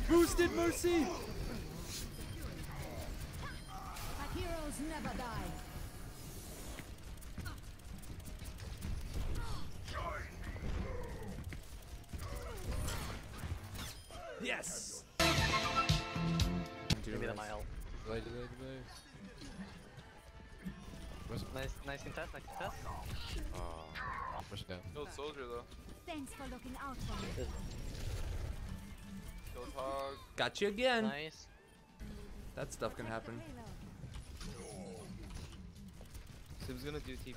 Boosted Mercy! Heroes never die. Yes! Give me the mile. Delay. Nice contest, nice contest. Push it down. Killed soldier though. Thanks for looking out for me. Killed hog. Got you again. Nice. That stuff can happen. Sim's gonna do TP.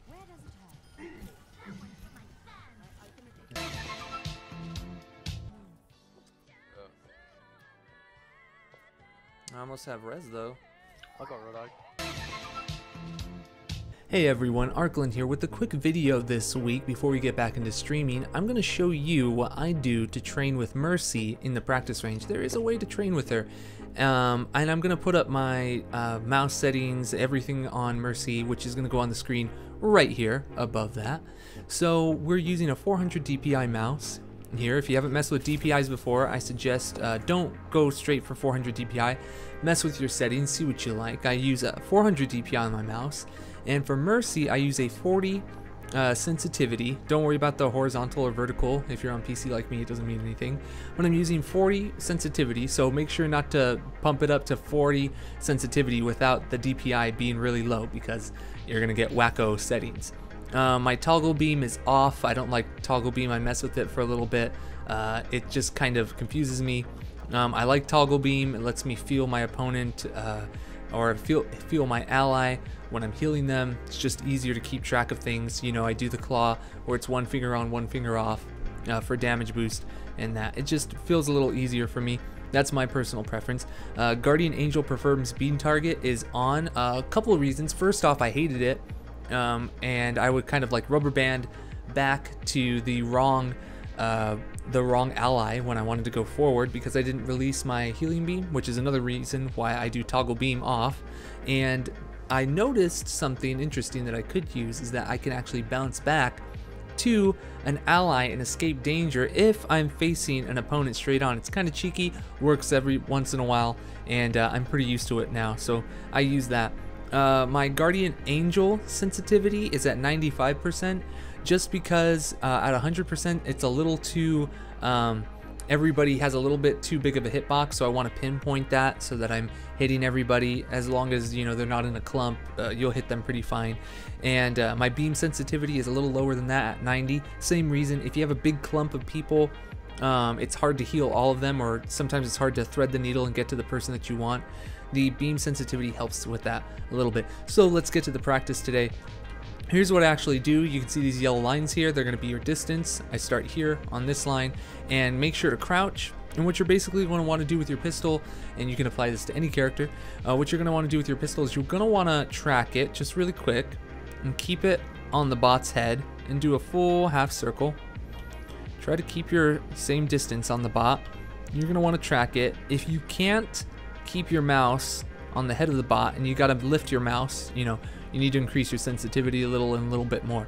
Where does it hurt? I almost have res though. I'll go Roadhog. Hey everyone, Arklin here with a quick video this week before we get back into streaming. I'm going to show you what I do to train with Mercy in the practice range. There is a way to train with her. And I'm going to put up my mouse settings, everything on Mercy, which is going to go on the screen right here above that. So we're using a 400 DPI mouse here. If you haven't messed with DPIs before, I suggest don't go straight for 400 DPI. Mess with your settings, see what you like. I use a 400 DPI on my mouse. And for Mercy, I use a 40 sensitivity. Don't worry about the horizontal or vertical. If you're on PC like me, it doesn't mean anything. But I'm using 40 sensitivity, so make sure not to pump it up to 40 sensitivity without the DPI being really low, because you're going to get wacko settings. My toggle beam is off. I don't like toggle beam. I mess with it for a little bit. It just kind of confuses me. I like toggle beam. It lets me feel my opponent or feel my ally when I'm healing them. It's just easier to keep track of things. You know, I do the claw where it's one finger on, one finger off for damage boost, and that it just feels a little easier for me. That's my personal preference. Guardian Angel Performs Beam Target is on. A couple of reasons. First off, I hated it, and I would kind of like rubber band back to the wrong ally when I wanted to go forward, because I didn't release my healing beam, which is another reason why I do toggle beam off. And I noticed something interesting that I could use is that I can actually bounce back to an ally and escape danger if I'm facing an opponent straight on. It's kind of cheeky, works every once in a while, and I'm pretty used to it now, so I use that. My Guardian Angel sensitivity is at 95%, just because at 100% it's a little too, everybody has a little bit too big of a hitbox, so I want to pinpoint that so that I'm hitting everybody. As long as, you know, they're not in a clump, you'll hit them pretty fine. And my beam sensitivity is a little lower than that at 90. Same reason, if you have a big clump of people, it's hard to heal all of them, or sometimes it's hard to thread the needle and get to the person that you want. The beam sensitivity helps with that a little bit. So let's get to the practice today. Here's what I actually do. You can see these yellow lines here. They're going to be your distance. I start here on this line, and make sure to crouch. And what you're basically going to want to do with your pistol, and you can apply this to any character, what you're going to want to do with your pistol is you're going to want to track it just really quick and keep it on the bot's head and do a full half circle. Try to keep your same distance on the bot. You're going to want to track it. If you can't keep your mouse on the head of the bot and you got to lift your mouse, you know, you need to increase your sensitivity a little bit more.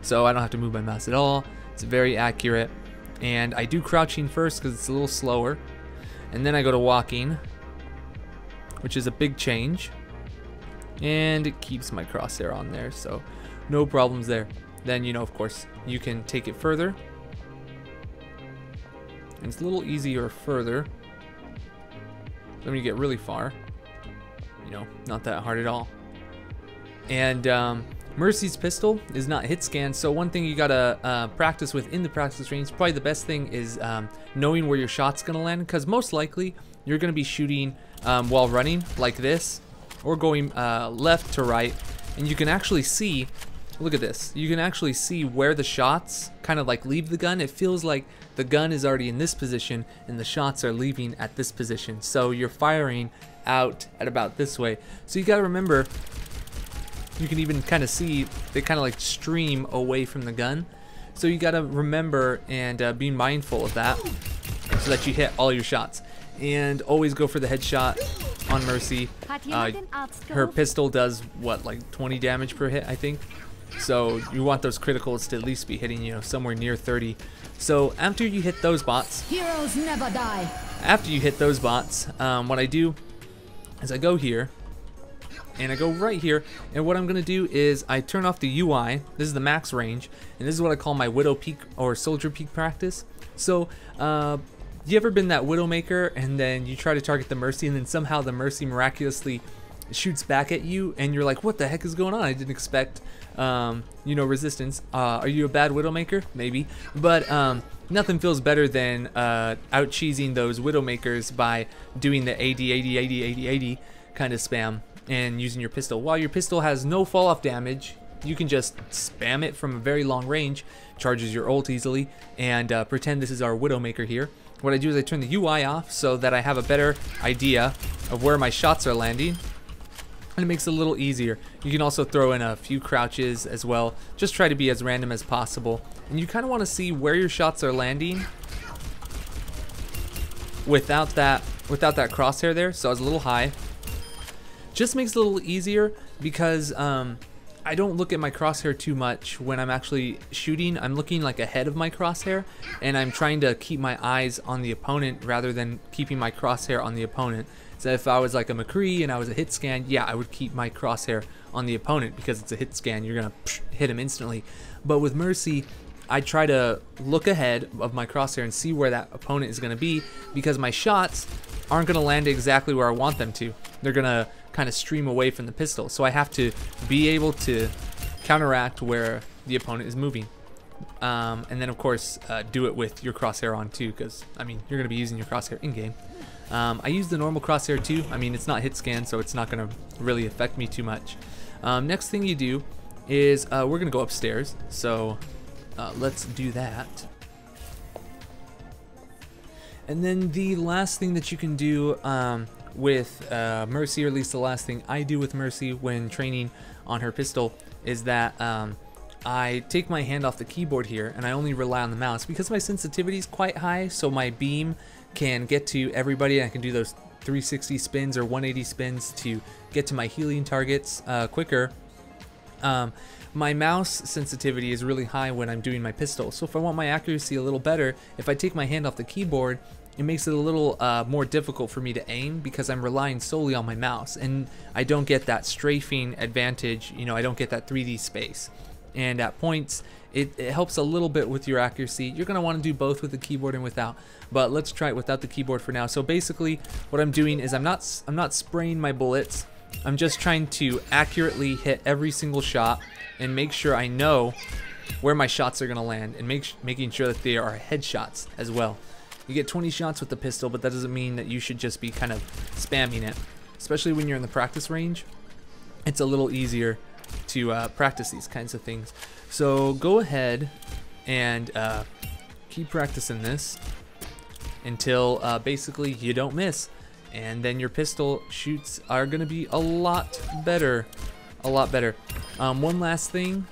So I don't have to move my mouse at all. It's very accurate. And I do crouching first because it's a little slower. And then I go to walking, which is a big change. And it keeps my crosshair on there, so no problems there. Then, you know, of course, you can take it further. And it's a little easier further. Then when you get really far, you know, not that hard at all. And Mercy's pistol is not hit scan, so one thing you gotta practice with in the practice range, probably the best thing is knowing where your shot's gonna land, because most likely you're gonna be shooting while running like this, or going left to right, and you can actually see, look at this, you can actually see where the shots kind of like leave the gun. It feels like the gun is already in this position and the shots are leaving at this position, so you're firing out at about this way. So you gotta remember, you can even kind of see they kind of like stream away from the gun, so you got to remember and be mindful of that so that you hit all your shots. And always go for the headshot on Mercy. Her pistol does what, like 20 damage per hit, I think. So you want those criticals to at least be hitting, you know, somewhere near 30. So after you hit those bots, Heroes never die. after you hit those bots, what I do is I go here and I go right here, and what I'm gonna do is I turn off the UI. This is the max range, and this is what I call my Widow peak or Soldier peak practice. So you ever been that Widowmaker and then you try to target the Mercy and then somehow the Mercy miraculously shoots back at you and you're like, what the heck is going on? I didn't expect you know, resistance. Are you a bad Widowmaker? Maybe, but nothing feels better than out cheesing those Widowmakers by doing the 80 80 80 80 80 kind of spam and using your pistol. While your pistol has no fall off damage, you can just spam it from a very long range, charges your ult easily, and pretend this is our Widowmaker here. What I do is I turn the UI off so that I have a better idea of where my shots are landing, and it makes it a little easier. You can also throw in a few crouches as well. Just try to be as random as possible, and you kind of want to see where your shots are landing without that crosshair there. So I was a little high. Just makes it a little easier because I don't look at my crosshair too much when I'm actually shooting. I'm looking like ahead of my crosshair, and I'm trying to keep my eyes on the opponent rather than keeping my crosshair on the opponent. So if I was like a McCree and I was a hit scan, yeah, I would keep my crosshair on the opponent because it's a hit scan. You're gonna hit him instantly. But with Mercy, I try to look ahead of my crosshair and see where that opponent is gonna be, because my shots aren't gonna land exactly where I want them to. They're gonna kind of stream away from the pistol, so I have to be able to counteract where the opponent is moving, and then of course do it with your crosshair on too, because I mean you're gonna be using your crosshair in game. I use the normal crosshair too. I mean, it's not hit scan, so it's not gonna really affect me too much. Next thing you do is we're gonna go upstairs, so let's do that. And then the last thing that you can do with Mercy, or at least the last thing I do with Mercy when training on her pistol, is that I take my hand off the keyboard here and I only rely on the mouse because my sensitivity is quite high, so my beam can get to everybody. I can do those 360 spins or 180 spins to get to my healing targets quicker. My mouse sensitivity is really high when I'm doing my pistol, so if I want my accuracy a little better, if I take my hand off the keyboard, it makes it a little more difficult for me to aim because I'm relying solely on my mouse, and I don't get that strafing advantage. You know, I don't get that 3D space, and at points it helps a little bit with your accuracy. You're gonna want to do both with the keyboard and without, but let's try it without the keyboard for now. So basically what I'm doing is I'm not spraying my bullets. I'm just trying to accurately hit every single shot and make sure I know where my shots are gonna land, and making sure that they are headshots as well. You get 20 shots with the pistol, but that doesn't mean that you should just be kind of spamming it, especially when you're in the practice range. It's a little easier to practice these kinds of things. So go ahead and keep practicing this until basically you don't miss, and then your pistol shoots are gonna be a lot better. One last thing,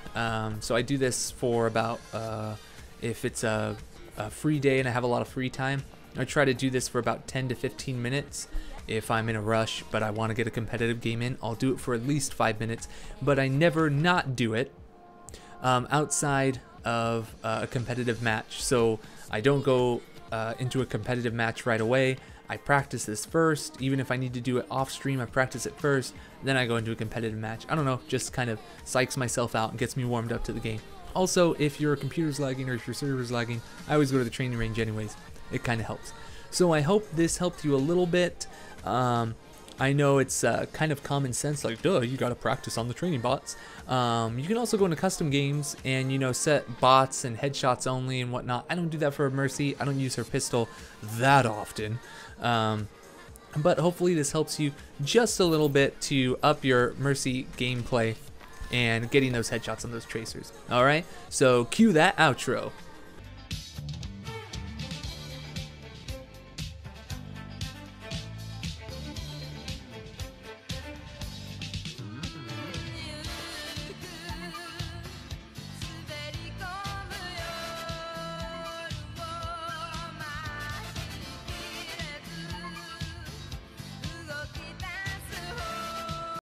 so I do this for about if it's a free day and I have a lot of free time, I try to do this for about 10 to 15 minutes. If I'm in a rush but I want to get a competitive game in, I'll do it for at least 5 minutes, but I never not do it outside of a competitive match. So I don't go into a competitive match right away. I practice this first. Even if I need to do it off stream, I practice it first, then I go into a competitive match. I don't know, just kind of psychs myself out and gets me warmed up to the game. Also, if your computer's lagging or if your server's lagging, I always go to the training range anyways. It kind of helps. So I hope this helped you a little bit. I know it's kind of common sense, like, duh, you gotta practice on the training bots. You can also go into custom games and, you know, set bots and headshots only and whatnot. I don't do that for Mercy. I don't use her pistol that often. But hopefully this helps you just a little bit to up your Mercy gameplay and getting those headshots on those tracers. Alright, so cue that outro.